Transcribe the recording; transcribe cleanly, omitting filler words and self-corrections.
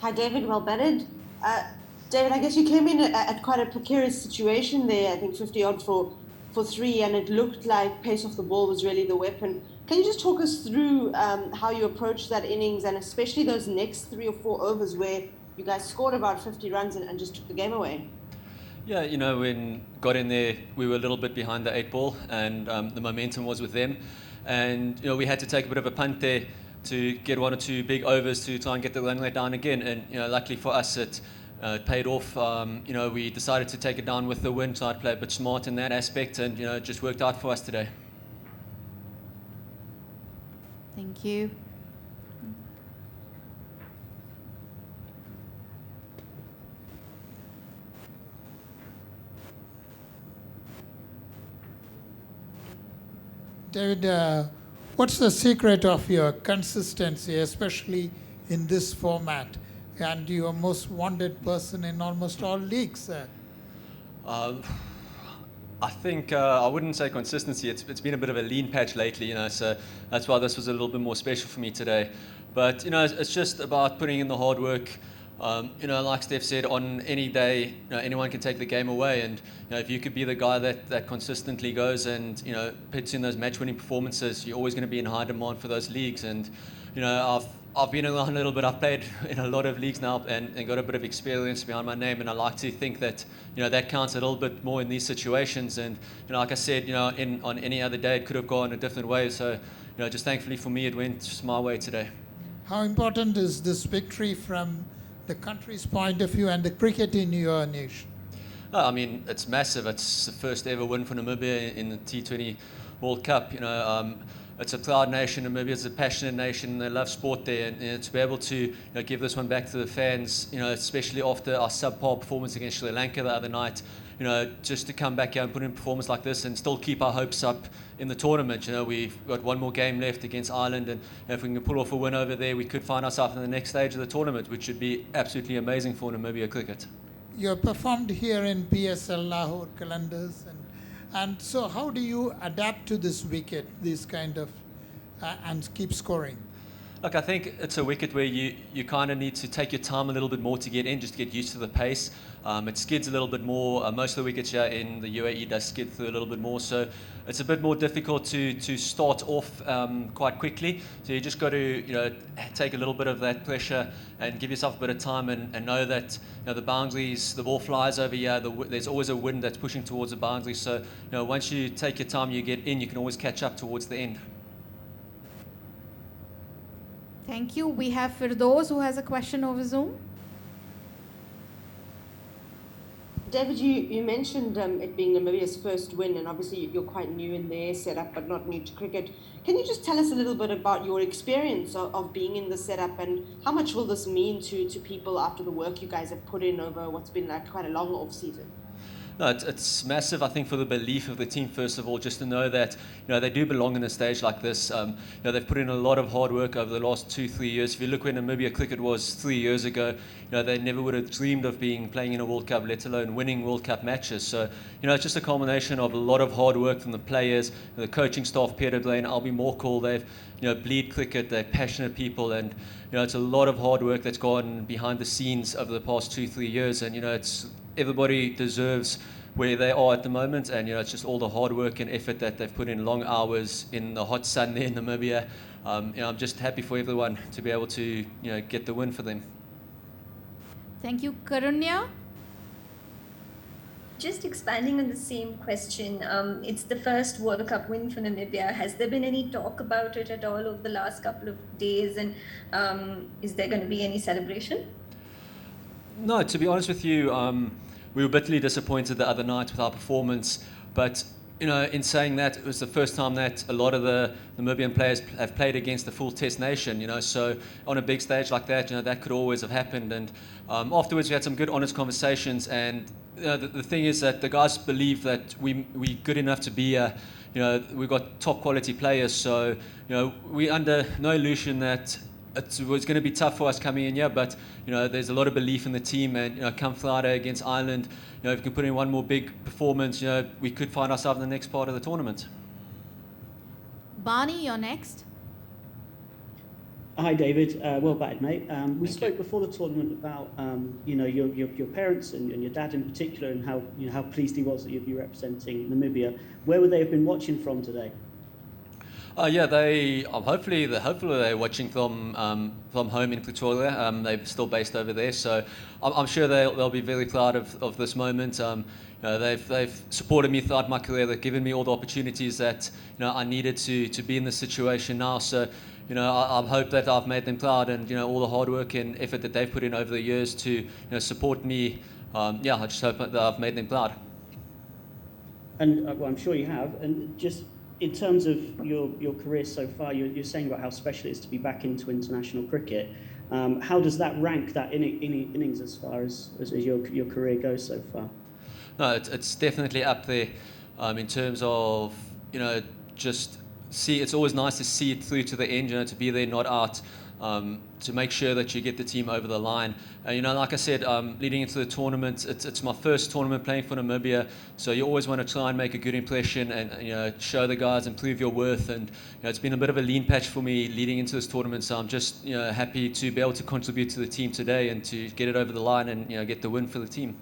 Hi, David. Well batted. David, I guess you came in at quite a precarious situation there. I think 50 odd for three, and it looked like pace off the ball was really the weapon. Can you just talk us through how you approached that innings, and especially those next 3 or 4 overs where you guys scored about 50 runs and just took the game away? Yeah, when got in there, we were a little bit behind the 8 ball, and the momentum was with them. And we had to take a bit of a punt there to get 1 or 2 big overs to try and get the run rate down again. And luckily for us, it paid off. We decided to take it down with the win, try to play a bit smart in that aspect, and it just worked out for us today. Thank you. David, what's the secret of your consistency, especially in this format? And you're most wanted person in almost all leagues. I think I wouldn't say consistency. It's been a bit of a lean patch lately, so that's why this was a little bit more special for me today. But it's just about putting in the hard work. Like Steph said, on any day, anyone can take the game away, and if you could be the guy that consistently goes and puts in those match-winning performances, you're always going to be in high demand for those leagues. And I've been around a little bit. I've played in a lot of leagues now and got a bit of experience behind my name, and I like to think that that counts a little bit more in these situations. And like I said, on any other day it could have gone a different way. So just thankfully for me, it went just my way today. How important is this victory from the country's point of view and the cricket in your nation? I mean, it's massive. It's the first ever win for Namibia in the T20 World Cup. It's a proud nation. Namibia is a passionate nation. They love sport there, and to be able to give this one back to the fans, especially after our subpar performance against Sri Lanka the other night, just to come back here and put in a performance like this and still keep our hopes up in the tournament. We've got one more game left against Ireland, and if we can pull off a win over there, we could find ourselves in the next stage of the tournament, which would be absolutely amazing for Namibia cricket. You performed here in PSL Lahore Qalandars, and so how do you adapt to this wicket, this kind of, and keep scoring? Look, I think it's a wicket where you kind of need to take your time a little bit more to get in, just to get used to the pace. It skids a little bit more. Most of the wickets here in the UAE does skid through a little bit more, so it's a bit more difficult to start off quite quickly. So you just got to take a little bit of that pressure and give yourself a bit of time and know that the boundaries, the ball flies over here. There's always a wind that's pushing towards the boundaries. So once you take your time, you get in. You can always catch up towards the end. Thank you. We have Firdaus who has a question over Zoom. David, you mentioned it being Namibia's first win, and obviously you're quite new in their setup, but not new to cricket. Can you just tell us a little bit about your experience of being in the setup, and how much will this mean to people after the work you guys have put in over what's been like quite a long off season? No, it's massive, I think, for the belief of the team, first of all, just to know that they do belong in a stage like this. They've put in a lot of hard work over the last 2-3 years. If you look where Namibia cricket was 3 years ago, they never would have dreamed of playing in a World Cup, let alone winning World Cup matches. So, it's just a culmination of a lot of hard work from the players, the coaching staff, Peter Blaine, Albie Morkel. They've bleed cricket, they're passionate people, and it's a lot of hard work that's gone behind the scenes over the past 2-3 years. And everybody deserves where they are at the moment, and it's just all the hard work and effort that they've put in, long hours in the hot sun there in Namibia. I'm just happy for everyone to be able to get the win for them. Thank you. Karunya? Just expanding on the same question, it's the first World Cup win for Namibia. Has there been any talk about it at all over the last couple of days, and is there going to be any celebration? No, to be honest with you, we were bitterly disappointed the other night with our performance, but in saying that, it was the first time that a lot of the Namibian players have played against the full Test nation, so on a big stage like that, that could always have happened. And afterwards, we had some good, honest conversations, and the thing is that the guys believe that we're good enough to be we've got top quality players, so we're under no illusion that it was going to be tough for us coming in here, but there's a lot of belief in the team, and come Friday against Ireland, if we can put in one more big performance, we could find ourselves in the next part of the tournament. Barney, you're next. Hi, David. Well batted, mate. We Thank spoke you. before the tournament about your parents and your dad in particular, and how pleased he was that you'd be representing Namibia. Where would they have been watching from today? Yeah, they hopefully they're watching from home in Pretoria. They're still based over there, so I'm sure they'll be very proud of this moment. They've supported me throughout my career. They've given me all the opportunities that I needed to be in this situation now. So I hope that I've made them proud, and all the hard work and effort that they've put in over the years to support me. I just hope that I've made them proud. And well, I'm sure you have. And just in terms of your career so far, you're saying about how special it is to be back into international cricket. How does that rank that innings as far as your career goes so far? No, it's definitely up there in terms of just see. It's always nice to see it through to the end. To be there, not out. To make sure that you get the team over the line. Like I said, leading into the tournament, it's my first tournament playing for Namibia, so you always want to try and make a good impression and show the guys and prove your worth. And it's been a bit of a lean patch for me leading into this tournament, so I'm just happy to be able to contribute to the team today and to get it over the line and get the win for the team.